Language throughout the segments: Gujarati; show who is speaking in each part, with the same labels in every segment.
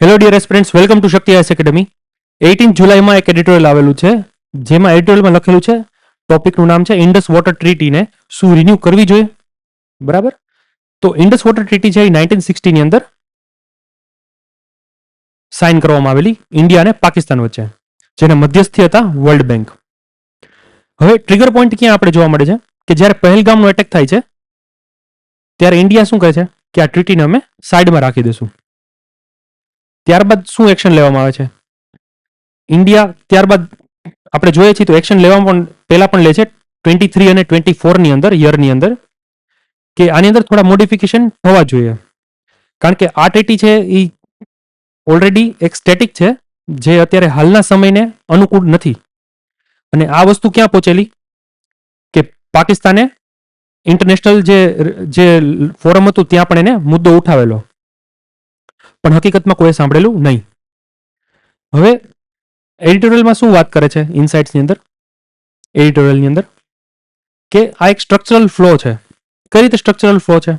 Speaker 1: Hello dear aspirants, welcome to Shakti IAS academy. 18 જુલાઈમાં એક એડિટોરિયલ આવેલું છે, જેમાં એડિટોરિયલમાં લખેલું છે, ટોપિકનું નામ છે ઇન્ડસ વોટર ટ્રીટીને શું રિન્યૂ કરવી જોઈએ. બરાબર. તો ઇન્ડસ વોટર ટ્રીટી છે એ 1960 ની અંદર સાઇન કરવામાં આવેલી ઇન્ડિયા અને પાકિસ્તાન વચ્ચે, જેના મધ્યસ્થી હતા વર્લ્ડ બેંક. હવે ટ્રિગર પોઈન્ટ ક્યાં આપણે જોવા મળે છે કે જ્યારે પહેલગામનો એટેક થાય છે ત્યારે ઇન્ડિયા શું કહે છે કે આ ટ્રીટીને અમે સાઈડમાં રાખી દઈશું. ત્યારબાદ શું એક્શન લેવામાં આવે છે? ઇન્ડિયા ત્યારબાદ આપણે જોઈએ છીએ તો એક્શન લેવામાં પણ પહેલા પણ લે છે 23 અને 24 ની અંદર યરની અંદર, કે આની અંદર થોડા મોડિફિકેશન થવા જોઈએ, કારણ કે આ ટ્રીટી છે એ ઓલરેડી એક સ્ટેટિક છે જે અત્યારે હાલના સમયને અનુકૂળ નથી. અને આ વસ્તુ ક્યાં પહોંચેલી કે પાકિસ્તાને ઇન્ટરનેશનલ જે ફોરમ હતું ત્યાં પણ એને મુદ્દો ઉઠાવેલો, પણ હકીકતમાં કોઈ સાંભળેલું નહીં. હવે એડિટોરિયલમાં શું વાત કરે છે ઇનસાઇટ્સની અંદર, એડિટોરિયલની અંદર કે આ એક સ્ટ્રક્ચરલ ફ્લો છે. કઈ રીતે સ્ટ્રક્ચરલ ફ્લો છે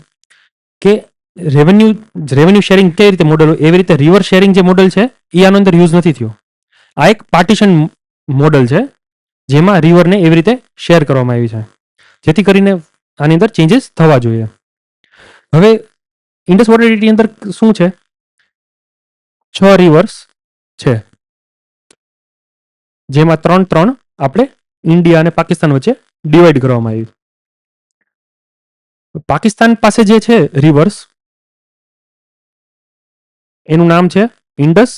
Speaker 1: કે રેવન્યુ શેરિંગ કઈ રીતે મોડલ હોય એવી રીતે રિવર શેરિંગ જે મોડલ છે એ આનો અંદર યુઝ નથી થયો. આ એક પાર્ટીશન મોડલ છે જેમાં રિવરને એવી રીતે શેર કરવામાં આવી છે, જેથી કરીને આની અંદર ચેન્જીસ થવા જોઈએ. હવે ઇન્ડસ વોટર ટ્રીટી અંદર શું છે, 6 રિવર્સ છે, જેમાં 3 આપણે ઇન્ડિયા અને પાકિસ્તાન વચ્ચે ડિવાઈડ કરવામાં આવી. પાકિસ્તાન પાસે જે છે રિવર્સ, એનું નામ છે ઇન્ડસ,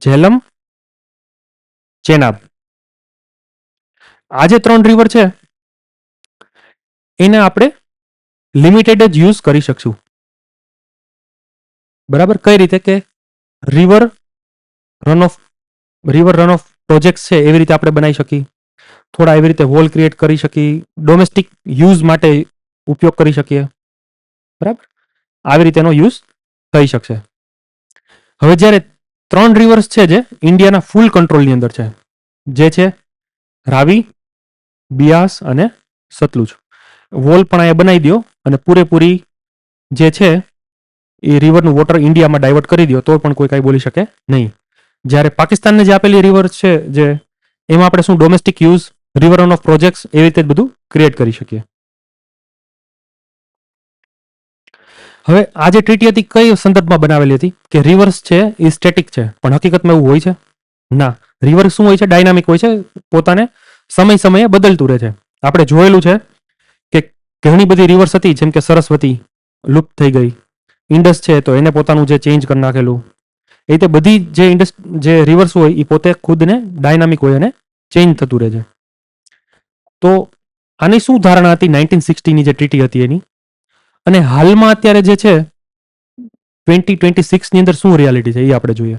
Speaker 1: ઝેલમ, ચેનાબ. આ જે 3 રિવર છે એને આપણે લિમિટેડ જ યુઝ કરી શકશું. બરાબર. કઈ રીતે કે રિવર રન ઓફ પ્રોજેક્ટ છે એવી રીતે આપણે બનાવી શકીએ, થોડા એવી રીતે વોલ ક્રિએટ કરી શકીએ, ડોમેસ્ટિક યુઝ માટે ઉપયોગ કરી શકીએ. બરાબર. આવી રીતે એનો યુઝ થઈ શકશે. હવે જ્યારે 3 રિવર્સ છે જે ઇન્ડિયાના ફૂલ કંટ્રોલની અંદર છે, જે છે રાવી, બિયાસ અને સતલુજ. વોલ પણ અહીંયા બનાવી દો અને પૂરેપૂરી જે છે એ રિવરનું વોટર ઇન્ડિયામાં ડાયવર્ટ કરી દો તો પણ કોઈ કાંઈ બોલી શકે નહીં. જ્યારે પાકિસ્તાનને જે આપેલી રિવર છે જે એમાં આપણે શું domestic use, river run of projects એવી રીતે બધું ક્રિએટ કરી શકીએ. હવે આ જે ટ્રીટી હતી કઈ સંદર્ભમાં બનાવેલી હતી કે રિવર્સ છે એ સ્ટેટિક છે, પણ હકીકતમાં એવું હોય છે ના. રિવર્સ શું હોય છે? ડાયનામિક હોય છે, પોતાને સમય સમયે બદલતું રહે છે. આપણે જોયેલું છે કે ઘણી બધી રિવર્સ હતી, જેમ કે સરસ્વતી લુપ્ત થઈ ગઈ, ઇન્ડસ છે તો એને પોતાનું જે ચેન્જ કરી નાખેલું. એ રીતે બધી જે રિવર્સ હોય એ પોતે ખુદને ડાયનામિક હોય અને ચેન્જ થતું રહે છે. તો આની શું ધારણા હતી 1960ની જે ટ્રીટી હતી એની, અને હાલમાં અત્યારે જે છે 2026 ની અંદર શું રિયાલિટી છે એ આપણે જોઈએ.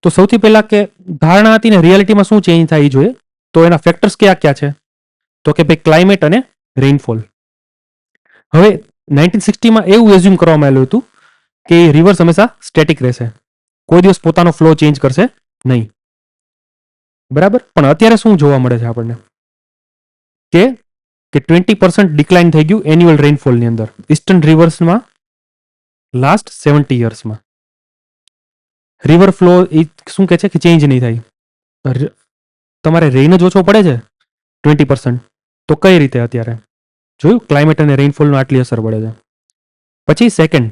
Speaker 1: તો સૌથી પહેલા કે ધારણા હતી ને રિયાલિટીમાં શું ચેન્જ થાય એ જોઈએ. તો એના ફેક્ટર્સ કયા કયા છે? તો કે ભાઈ ક્લાઇમેટ અને રેઇનફોલ. હવે 1960માં એવું એઝ્યુમ કરવામાં આવેલું હતું કે રિવર્સ હંમેશા સ્ટેટિક રહેશે, કોઈ દિવસ પોતાનો ફ્લો ચેન્જ કરશે નહીં. બરાબર. પણ અત્યારે શું જોવા મળે છે આપણને કે 20% ડિક્લાઇન થઈ ગયું એન્યુઅલ રેઇનફોલની અંદર ઈસ્ટર્ન રિવર્સમાં લાસ્ટ 70 યર્સમાં. રિવર ફ્લો એ શું કહે છે કે ચેન્જ નહીં થાય. તમારે રેઇન જ ઓછો પડે છે 20%, તો કઈ રીતે અત્યારે જોયું ક્લાઇમેટ અને રેઇનફોલનો આટલી અસર પડે છે. પછી સેકન્ડ,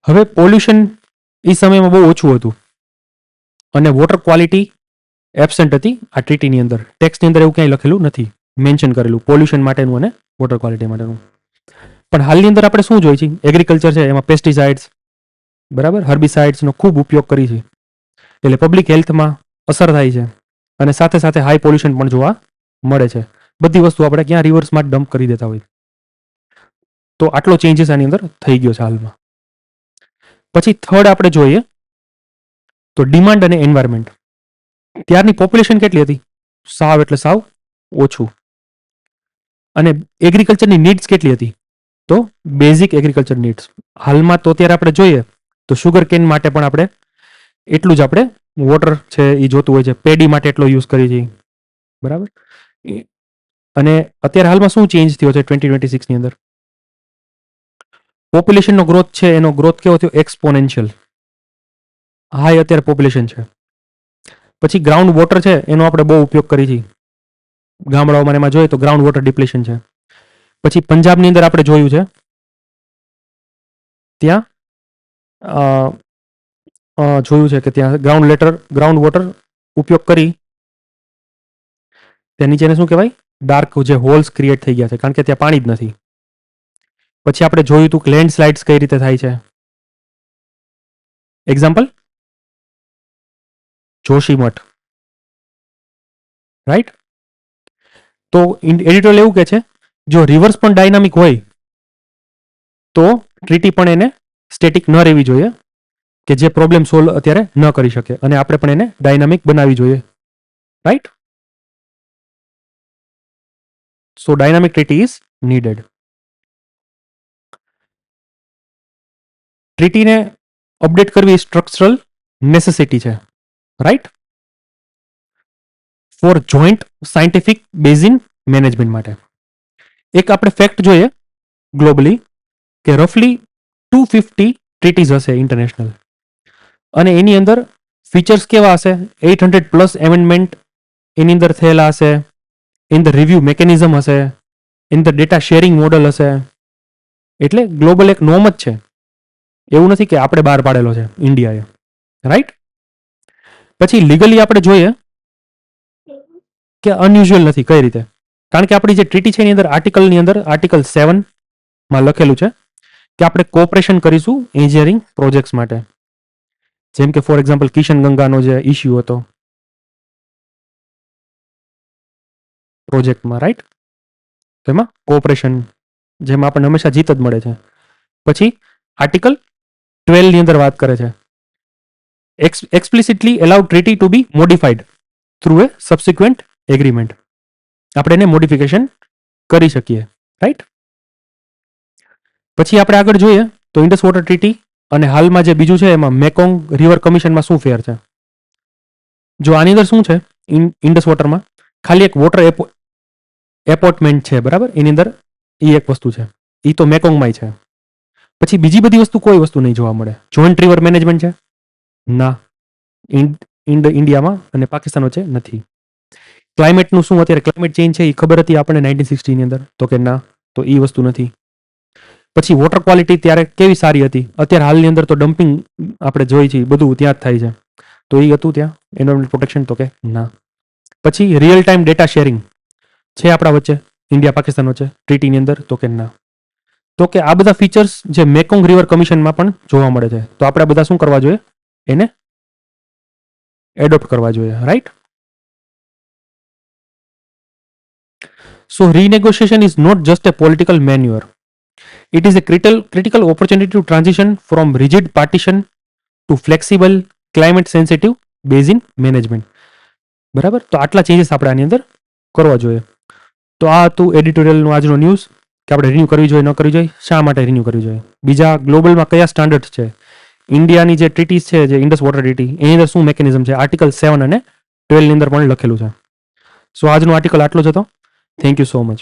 Speaker 1: હવે પોલ્યુશન એ સમયમાં બહુ ઓછું હતું અને વોટર ક્વોલિટી એબસેન્ટ હતી આ ટ્રીટીની અંદર. ટેક્સની અંદર એવું ક્યાંય લખેલું નથી, મેન્શન કરેલું પોલ્યુશન માટેનું અને વોટર ક્વોલિટી માટેનું. પણ હાલની અંદર આપણે શું જોઈએ છીએ, એગ્રીકલ્ચર છે એમાં પેસ્ટિસાઇડ્સ, બરાબર, હર્બિસાઇડ્સનો ખૂબ ઉપયોગ કરી છે, એટલે પબ્લિક હેલ્થમાં અસર થાય છે અને સાથે સાથે હાઈ પોલ્યુશન પણ જોવા મળે છે. બધી વસ્તુ આપણે ક્યાં રિવર્સમાં ડમ્પ કરી દેતા હોય. તો આટલો ચેન્જીસ આની અંદર થઈ ગયો છે હાલમાં. પછી થર્ડ આપણે જોઈએ તો ડિમાન્ડ અને એન્વાયરમેન્ટ. ત્યારની પોપ્યુલેશન કેટલી હતી? સાવ એટલે સાવ ઓછું. અને એગ્રીકલ્ચરની નીડ્સ કેટલી હતી? તો બેઝિક એગ્રીકલ્ચર નીડ્સ. હાલમાં તો અત્યારે આપણે જોઈએ તો શુગર કેન માટે પણ આપણે એટલું જ આપણે વોટર છે એ જોતું હોય છે, પેડી માટે એટલો યુઝ કરીએ છીએ. બરાબર. અને અત્યારે હાલમાં શું ચેન્જ થયો છે 2026ની અંદર? પોપ્યુલેશનનો ગ્રોથ છે એનો ગ્રોથ કેવો થયો? એક્સપોનેન્શિયલ. હાઈ અત્યારે પોપ્યુલેશન છે. પછી ગ્રાઉન્ડ વોટર છે એનો આપણે બહુ ઉપયોગ કરીએ છીએ ગામડાઓમાં, એમાં જોઈએ તો ગ્રાઉન્ડ વોટર ડિપ્લેશન છે. પછી પંજાબની અંદર આપણે જોયું છે ત્યાં જોયું છે કે ત્યાં ગ્રાઉન્ડ વોટર ઉપયોગ કરી ત્યાં નીચેને શું કહેવાય? ડાર્ક જે હોલ્સ ક્રિએટ થઈ ગયા છે, કારણ કે ત્યાં પાણી જ નથી. પછી આપણે જોયું હતું કે લેન્ડસ્લાઇડ્સ કઈ રીતે થાય છે. Example Joshimath, right? તો એડિટોરિયલ એવું કે છે જો રિવર્સ પણ ડાયનામિક હોય તો ટ્રીટી પણ એને સ્ટેટિક ન રહેવી જોઈએ, કે જે પ્રોબ્લેમ સોલ્વ અત્યારે ન કરી શકે, અને આપણે પણ એને ડાયનામિક બનાવવી જોઈએ, right? So dynamic treaty is needed. ટ્રીટીને અપડેટ કરવી સ્ટ્રક્ચરલ નેસેસિટી છે, right? For joint scientific base in management માટે. એક આપણે ફેક્ટ જોઈએ ગ્લોબલી કે રફલી 250 ટ્રીટીઝ હશે ઇન્ટરનેશનલ, અને એની અંદર ફીચર્સ કેવા હશે? 800+ એમેન્ડમેન્ટ એની અંદર થયેલા હશે, એની અંદર રિવ્યુ મેકેનિઝમ હશે, એની અંદર ડેટા શેરિંગ મોડલ હશે. એટલે ગ્લોબલ એક નોર્મ જ છે, એવું નથી કે આપણે બહાર પાડેલો છે ઇન્ડિયાએ, રાઈટ? પછી લીગલી આપણે જોઈએ કે અનયુઝ્યુઅલ નથી. કઈ રીતે? કારણ કે આપણી જે ટ્રીટી છે એની અંદર આર્ટિકલ 7 માં લખેલું છે કે આપણે કોઓપરેશન કરીશું એન્જિનિયરિંગ પ્રોજેક્ટ્સ માટે. જેમ કે ફોર એક્ઝામ્પલ કિશન ગંગાનો જે ઇસ્યુ હતો પ્રોજેક્ટમાં, રાઈટ? તેમાં કોઓપરેશન, જેમાં આપણને હંમેશા જીત જ મળે છે. પછી આર્ટિકલ 12 ની અંદર વાત કરે છે એક્સપ્લિસિટલી એલાઉ ટ્રીટી ટુ બી મોડિફાઈડ થ્રુ એ સબસિક્વન્ટ એગ્રીમેન્ટ. આપણે એને મોડિફિકેશન કરી શકીએ, રાઈટ? પછી આપણે આગળ જોઈએ તો ઇન્ડસ વોટર ટ્રીટી અને હાલમાં જે બીજું છે એમાં મેકોંગ રિવર કમિશનમાં શું ફેર છે? જો આની અંદર શું છે, ઇન્ડસ વોટરમાં ખાલી એક વોટર એપોર્ટમેન્ટ છે, બરાબર? એની અંદર એ એક વસ્તુ છે, એ તો મેકોંગમાં છે. પછી બીજી બધી વસ્તુ કોઈ વસ્તુ નહીં જોવા મળે. જોઈન્ટ રિવર મેનેજમેન્ટ છે? ના, ઇન્ડિયામાં અને પાકિસ્તાન વચ્ચે નથી. ક્લાઇમેટનું શું? અત્યારે ક્લાઇમેટ ચેન્જ છે એ ખબર હતી આપણે 1960 ની અંદર? તો કે ના, તો એ વસ્તુ નથી. પછી વોટર ક્વોલિટી ત્યારે કેવી સારી હતી? અત્યારે હાલની અંદર તો ડમ્પિંગ આપણે જોઈ છીએ, બધું ત્યાં જ થાય છે, તો એ હતું ત્યાં એન્વાયરમેન્ટ પ્રોટેક્શન? તો કે ના. પછી રિયલ ટાઈમ ડેટા શેરિંગ છે આપણા વચ્ચે, ઇન્ડિયા પાકિસ્તાન વચ્ચે ટ્રીટીની અંદર? તો કે ના. તો કે આ બધા ફીચર્સ જે મેકોંગ રિવર કમિશનમાં પણ જોવા મળે છે, તો આપણે બધા શું કરવા જોઈએ? એને એડોપ્ટ કરવા જોઈએ, right? So renegotiation is not just a political maneuver. It is a critical opportunity to transition from rigid partition to flexible, climate sensitive base in management. બરાબર? તો આટલા ચેન્જીસ આપણે આની અંદર કરવા જોઈએ. તો આ હતું એડિટોરિયલનો આજનો ન્યૂઝ કે આપણે રિન્યૂ કરવી જોઈએ, ન કરવી જોઈએ, શા માટે રિન્યૂ કરવી જોઈએ, બીજા ગ્લોબલમાં કયા સ્ટાન્ડર્ડ છે, ઇન્ડિયાની જે ટ્રીટીઝ છે, જે ઇન્ડસ વોટર ટ્રીટી, એની અંદર શું મેકેનિઝમ છે, આર્ટિકલ 7 અને 12 ની અંદર પણ લખેલું છે. સો આજનો આર્ટિકલ આટલો જ હતો. Thank you so much.